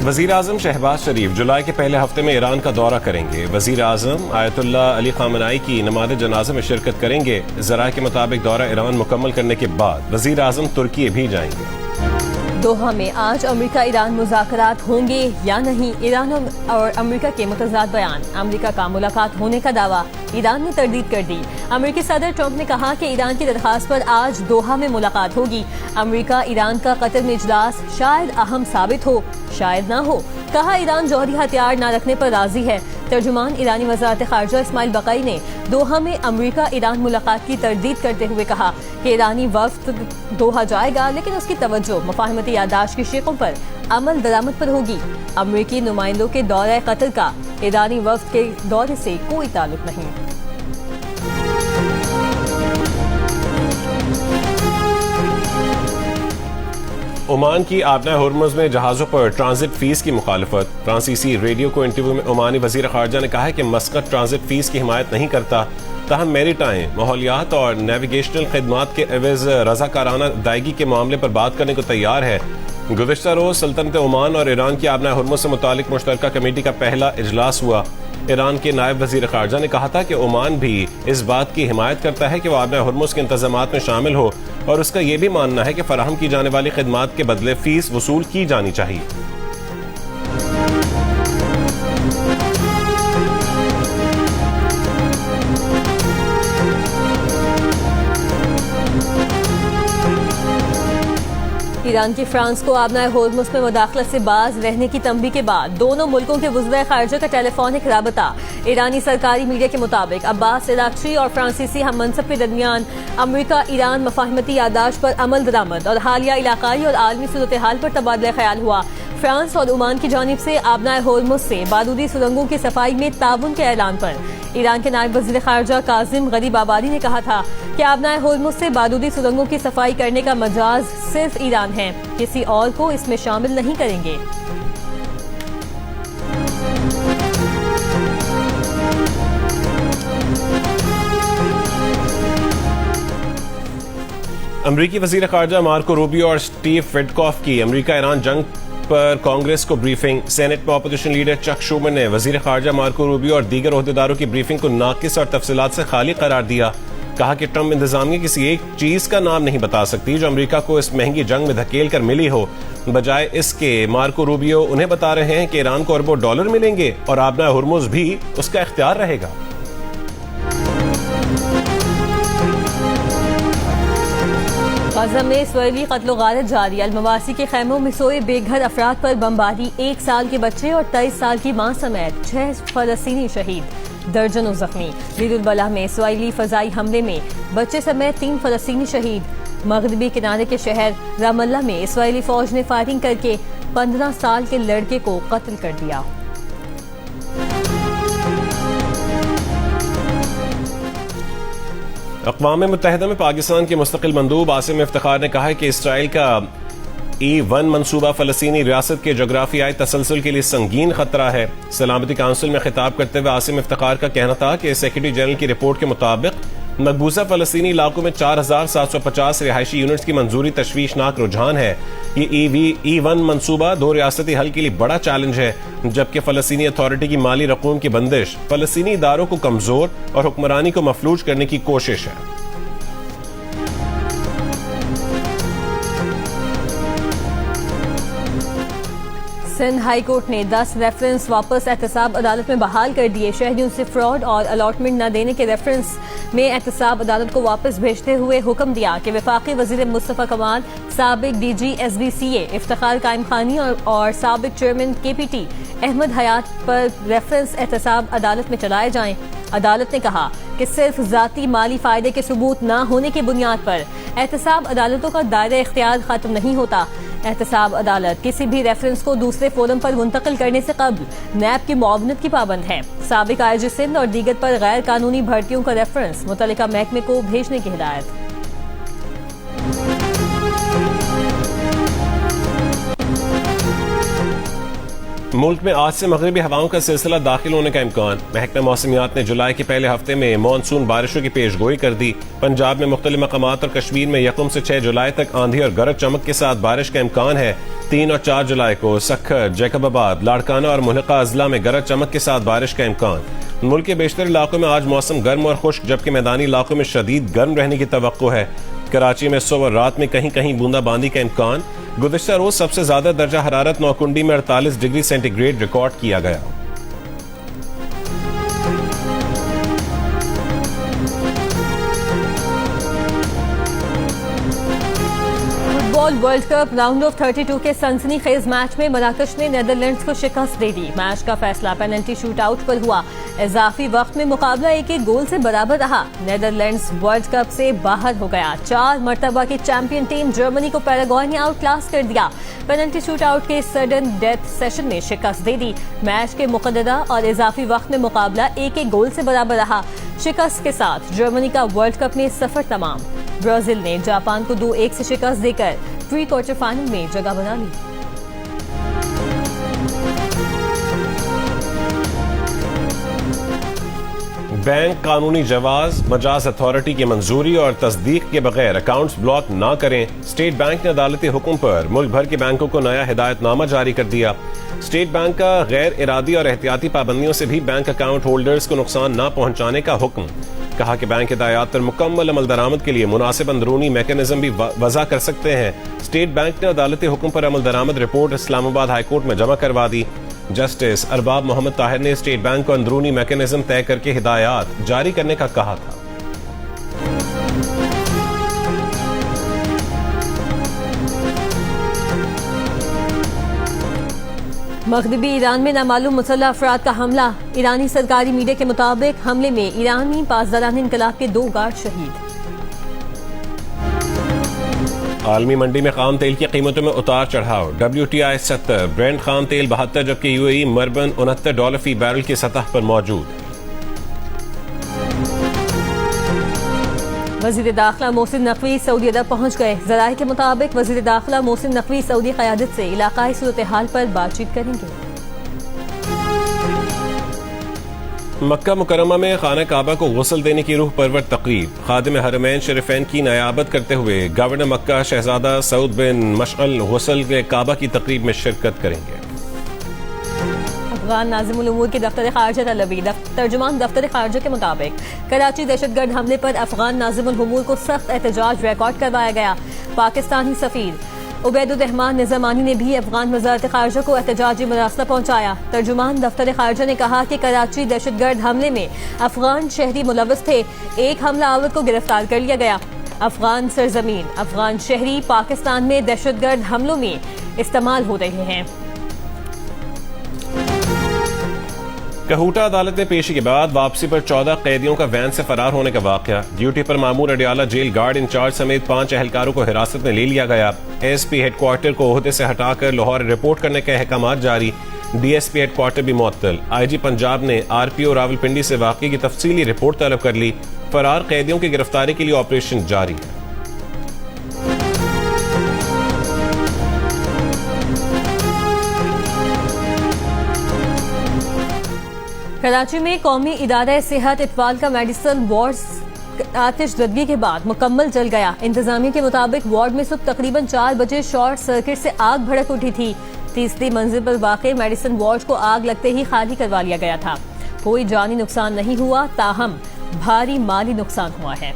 वज़ीर आज़म शहबाज शरीफ जुलाई के पहले हफ्ते में ईरान का दौरा करेंगे। वज़ीर आज़म आयतुल्लाह अली ख़ामेनी की नमाज़ जनाज़ा में शिरकत करेंगे। ज़राए के मुताबिक दौरा ईरान मुकम्मल करने के बाद वज़ीर आज़म तुर्की भी जाएंगे। दोहा में आज अमेरिका ईरान मुज़ाकरात होंगे या नहीं, ईरान और अमेरिका के मुतज़ाद बयान। अमेरिका का मुलाकात होने का दावा, ईरान ने तरदीद कर दी। अमेरिकी सदर ट्रंप ने कहा कि ईरान की दरख्वास्त पर आज दोहा में मुलाकात होगी। अमेरिका ईरान का कतर में इजलास शायद अहम साबित हो, शायद ना हो। कहा ईरान जौहरी हथियार न रखने पर राजी है। तर्जुमान ईरानी वज़ारत ख़ारजा इस्माइल बक़ई ने दोहा में अमेरिका ईरान मुलाकात की तरदीद करते हुए कहा कि ईरानी वफ़द दोहा जाएगा, लेकिन उसकी तवज्जो मुफ़ाहमती याददाश्त की शिकों पर अमल दरामद पर होगी। अमेरिकी नुमाइंदों के दौरे कतर का ईरानी वफ़द के दौरे से कोई ताल्लुक नहीं। ओमान की आबना हुर्मुज़ में जहाज़ों पर ट्रांजिट फीस की मुखालफत। फ्रांसीसी रेडियो को इंटरव्यू में ओमानी वज़ीर ख़ारजा ने कहा है कि मस्कत ट्रांजिट फीस की हिमायत नहीं करता, ताहम मैरीटाइम, माहौलियात और नेविगेशनल खिदमात के एवज़ रज़ाकाराना अदायगी के मामले पर बात करने को तैयार है। गुज़िश्ता रोज़ सल्तनत ओमान और ईरान की आबना हुर्मुज़ से मुतालिक मुश्तरका कमेटी का पहला इजलास हुआ। ईरान के नायब वज़ीर ख़ारजा ने कहा था कि ओमान भी इस बात की हिमायत करता है कि वह आबना हुर्मुज़ के इंतज़ामात में शामिल हो, और उसका यह भी मानना है कि फराहम की जाने वाली खिदमात के बदले फीस वसूल की जानी चाहिए। ईरान की फ्रांस को आबनाए होर्मुज़ में मुदाखलत से बाज रहने की तंबीह के बाद दोनों मुल्कों के वज़ीर ख़ारजा का टेलीफोनिक राबता। ईरानी सरकारी मीडिया के मुताबिक अब्बास इराक़ची और फ्रांसीसी हम मनसब के दरमियान अमेरिका ईरान मफ़ाहमती याददाश्त पर अमल दरामद और हालिया इलाकाई और आलमी सूरत हाल पर तबादला ख्याल हुआ। फ्रांस और ओमान की जानिब से आबनाए होर्मुज़ से बारूदी सुरंगों की सफाई में ताउन के ऐलान पर ईरान के नायब वज़ीर ख़ारजा काज़िम गरीब आबादी ने कहा था कि आबनाए होर्मुज़ से बारूदी सुरंगों की सफाई करने का मजाज सिर्फ ईरान है, किसी और को इसमें शामिल नहीं करेंगे। अमरीकी वज़ीर ख़ारजा मार्को रूबियो और स्टीव विटकॉफ की अमरीका ईरान जंग पर कांग्रेस को ब्रीफिंग। सेनेट में अपोजिशन लीडर चक शूमर ने वज़ीर ख़ारजा मार्को रूबियो और दीगर ओहदेदारों की ब्रीफिंग को नाक़िस और तफसीलात से खाली करार दिया। कहा कि ट्रंप इंतजामिया किसी एक चीज का नाम नहीं बता सकती जो अमेरिका को इस महंगी जंग में धकेल कर मिली हो। बजाय इसके मार्को रूबियो उन्हें बता रहे हैं कि ईरान को अरबों डॉलर मिलेंगे और आबना हुर्मुज़ भी उसका इख्तियार रहेगा। गाज़ा में इसराइली कत्ल गारत जारी। अल-मवासी के खैमों में सोए बेघर अफराद पर बमबारी। 1 साल के बच्चे और 23 साल की मां समेत 6 फलस्तीनी शहीद, दर्जनों जख्मी। लीदुल-बलाह में इसराइली फजाई हमले में बच्चे समेत 3 फलस्तीनी शहीद। मगरबी किनारे के शहर रामल्ला में इसराइली फौज ने फायरिंग करके 15 साल के लड़के को कत्ल कर दिया। अक़वाम मुत्तहिदा में पाकिस्तान के मुस्तकिल मंदूब आसिम इफ्तिखार ने कहा है कि इसराइल का E-1 मंसूबा फ़लस्तीनी रियासत के जोग्राफियाई तसलसल के लिए संगीन खतरा है। सलामती काउंसिल में खिताब करते हुए आसिम इफ्तिखार का कहना था कि सेक्रेटरी जनरल की रिपोर्ट के मुताबिक मकबूजा फ़लस्तीनी इलाकों में 4750 रिहायशी यूनिट्स की मंजूरी तशवीशनाक रुझान है। ये E-1 मंसूबा 2 रियासती हल के लिए बड़ा चैलेंज है, जबकि फ़लस्तीनी अथॉरिटी की माली रकूम की बंदिश फ़लस्तीनी इदारों को कमजोर और हुक्मरानी को मफलूज करने की कोशिश है। सिंध हाई कोर्ट ने 10 रेफरेंस वापस एहतसाब अदालत में बहाल कर दिए। शहरियों से फ्रॉड और अलॉटमेंट न देने के रेफरेंस में एहतसाब अदालत को वापस भेजते हुए हुक्म दिया कि वफाकी वजीर मुस्तफ़ा कमाल, साबिक DG SBCA इफ्तिखार कायम खानी और साबिक चेयरमैन KPT अहमद हयात पर रेफरेंस एहतसाब अदालत में चलाए जाएं। अदालत ने कहा कि सिर्फ जाती माली फायदे के सबूत न होने की बुनियाद पर एहतसाब अदालतों का दायरा इख्तियार खत्म नहीं होता। एहतसाब अदालत किसी भी रेफरेंस को दूसरे फोरम पर मुंतकिल करने से कबल नैब की मुआवनत की पाबंद है। साबिक IG सिंध और दीगर पर गैर कानूनी भर्तियों का रेफरेंस मुतल्लिका महकमे को भेजने की हिदायत। मुल्क में आज से मगरिबी हवाओं का सिलसिला दाखिल होने का इम्कान। महकमा मौसमियात ने जुलाई के पहले हफ्ते में मानसून बारिशों की पेशगोई कर दी। पंजाब में मुख्तलिफ मकामात और कश्मीर में 1 से 6 जुलाई तक आंधी और गरज चमक के साथ बारिश का इम्कान है। 3 और 4 जुलाई को सक्खर, जैकबाबाद, लाड़काना और मुल्का अजला में गरज चमक के साथ बारिश का इम्कान। मुल्क के बेशतर इलाकों में आज मौसम गर्म और खुश्क, जबकि मैदानी इलाकों में शदीद गर्म रहने की तवक्को है। कराची में सुबह और रात में कहीं कहीं बूंदाबांदी का इम्कान। गुज़िश्ता रोज सबसे ज्यादा दर्जा हरारत नौकुंडी में 48 डिग्री सेंटीग्रेड रिकॉर्ड किया गया। Football world cup round of 32 के सनसनीखेज मैच में मराकश ने नीदरलैंड्स को शिकस्त दे दी। मैच का फैसला पेनल्टी शूट आउट पर हुआ। इजाफी वक्त में मुकाबला 1-1 गोल से बराबर रहा। नीदरलैंड्स वर्ल्ड कप से बाहर हो गया। 4 मरतबा की चैंपियन टीम जर्मनी को पैराग्वे ने आउट क्लास कर दिया। पेनल्टी शूट आउट के सडन डेथ सेशन में शिकस्त दे दी। मैच के मुकद्दरा और इजाफी वक्त में मुकाबला 1-1 गोल से बराबर रहा। शिकस्त के साथ जर्मनी का वर्ल्ड कप में सफर तमाम। ब्राजील ने जापान को 2-1 से शिकस्त देकर प्री क्वार्टर फाइनल में जगह बना ली। बैंक कानूनी जवाज, मजाज अथॉरिटी की मंजूरी और तस्दीक के बगैर अकाउंट्स ब्लॉक ना करें। स्टेट बैंक ने अदालती हुक्म पर मुल्क भर के बैंकों को नया हिदायतनामा जारी कर दिया। स्टेट बैंक का गैर इरादी और एहतियाती पाबंदियों से भी बैंक अकाउंट होल्डर्स को नुकसान न पहुंचाने का हुक्म। कहा कि बैंक हिदायत पर मुकम्मल अमल दरामद के लिए मुनासिब अंदरूनी मैकेनिज्म भी वज़ा कर सकते हैं। स्टेट बैंक ने अदालती हुक्म पर अमल दरामद रिपोर्ट इस्लामाबाद हाईकोर्ट में जमा करवा दी। जस्टिस अरबाब मोहम्मद ताहिर ने स्टेट बैंक को अंदरूनी मैकेनिज्म तय करके हिदायत जारी करने का कहा था। मगरिबी ईरान में नामालूम मुसल्लह अफराद का हमला। ईरानी सरकारी मीडिया के मुताबिक हमले में ईरानी पासदारान इनकलाब के 2 गार्ड शहीद। आलमी मंडी में खाम तेल की कीमतों में उतार चढ़ाव। WTI 70, ब्रेंट खाम तेल 72, जबकि UAE मरबन $69 फी बैरल की सतह पर मौजूद। वजीर दाखिला मोहसिन नकवी सऊदी अरब पहुंच गए। जराये के मुताबिक वजीर दाखिला मोहसिन नकवी सऊदी क़यादत से इलाकाई सूरत हाल पर बातचीत करेंगे। मक्का मुकरमा में खाना काबा को गुस्ल देने की रूह परवर तकरीब। खादिम हरमैन शरीफैन की नयाबत करते हुए गवर्नर मक्का शहजादा सऊद बिन मशअल गुस्ल के काबा की तकरीब में शिरकत करेंगे। अफगान नाज़िमुल उमूर के दफ्तर खारजा तलबी तर्जुमान दफ्तर खारजा के मुताबिक कराची दहशतगर्द हमले पर अफगान नाज़िमुल उमूर को सख्त एहतजाज रिकॉर्ड करवाया गया। पाकिस्तानी सफीर उबैदुर रहमान निज़ामानी ने भी अफगान वज़ारत खारजा को एहतजाजी मरासला पहुंचाया। तर्जुमान दफ्तर खारजा ने कहा कि कराची दहशतगर्द हमले में अफगान शहरी मुलव्वस थे। एक हमला आवर को गिरफ्तार कर लिया गया। अफगान सरजमीन अफगान शहरी पाकिस्तान में दहशतगर्द हमलों में इस्तेमाल हो रहे हैं। कहूटा अदालत में पेशी के बाद वापसी पर 14 कैदियों का वैन से फरार होने का वाकया। ड्यूटी पर मामूर अडियाला जेल गार्ड इंचार्ज समेत 5 एहलकारों को हिरासत में ले लिया गया। ASP हेडक्वार्टर को ओहदे से हटाकर लाहौर रिपोर्ट करने के अहकाम जारी। DSP हेडक्वार्टर भी मुअत्तल। IG पंजाब ने RPO रावलपिंडी से वाकये की तफसीली रिपोर्ट तलब कर ली। फरार कैदियों की गिरफ्तारी के लिए ऑपरेशन जारी है। कराची में कौमी इदारा सेहत इतवाल का मेडिसिन वार्ड आतिशज़दगी के बाद मुकम्मल जल गया। इंतजामिया के मुताबिक वार्ड में सुबह तकरीबन 4 बजे शॉर्ट सर्किट से आग भड़क उठी थी। तीसरी मंजिल पर वाक़े मेडिसिन वार्ड को आग लगते ही खाली करवा लिया गया था। कोई जानी नुकसान नहीं हुआ, ताहम भारी माली नुकसान हुआ है।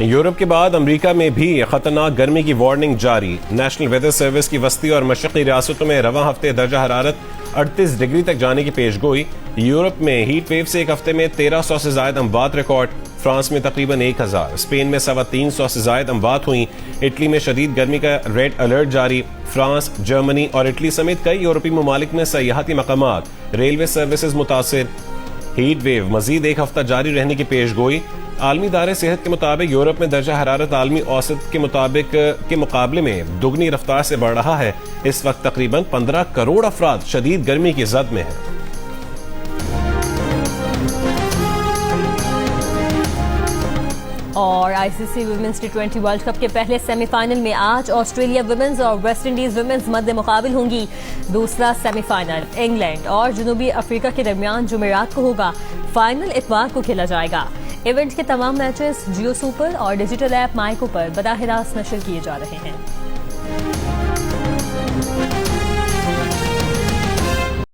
यूरोप के बाद अमेरिका में भी खतरनाक गर्मी की वार्निंग जारी। नेशनल वेदर सर्विस की वस्ती और मशरक़ी रियासतों में रवां हफ्ते दर्जा हरारत 38 डिग्री तक जाने की पेशगोई। यूरोप में हीट वेव से एक हफ्ते में 1300 से ज्यादा अमवात रिकॉर्ड। फ्रांस में तकरीबन 1000, स्पेन में 350 से ज्यादा अमवात हुई। इटली में शदीद गर्मी का रेड अलर्ट जारी। फ्रांस, जर्मनी और इटली समेत कई यूरोपीय ममालिक में सयाहती मकामात, रेलवे सर्विसेज मुतासिर। हीट वेव मजीद एक हफ्ता जारी रहने की पेशगोई। आलमी इदारे सेहत के मुताबिक यूरोप में दर्जा हरारत आलमी औसत के मुकाबले में दुगनी रफ्तार से बढ़ रहा है। इस वक्त तकरीबन 15 करोड़ अफराद शदीद गर्मी की जद में हैं। और ICC women's T20 world cup के पहले सेमीफाइनल में आज ऑस्ट्रेलिया वुमेन्स और वेस्ट इंडीज वुमेन्स मध्य मुकाबिल होंगी। दूसरा सेमीफाइनल इंग्लैंड और जनूबी अफ्रीका के दरमियान जुमेरात को होगा। फाइनल इतवार को खेला जाएगा। इवेंट के तमाम मैचेस जियो सुपर और डिजिटल ऐप माइको पर बराह रास्त नशर किए जा रहे हैं।